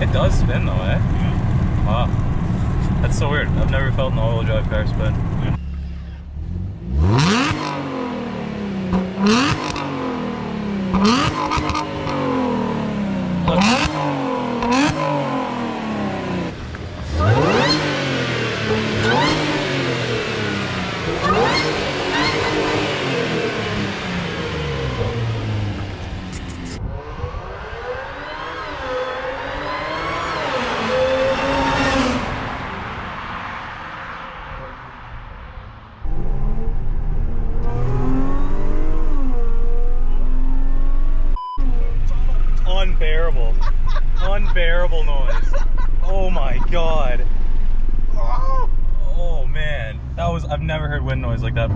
It does spin though, eh? Yeah. Wow. That's so weird. I've never felt an all-wheel drive car spin. Yeah. Unbearable. Unbearable noise. Oh my god. Oh man. I've never heard wind noise like that.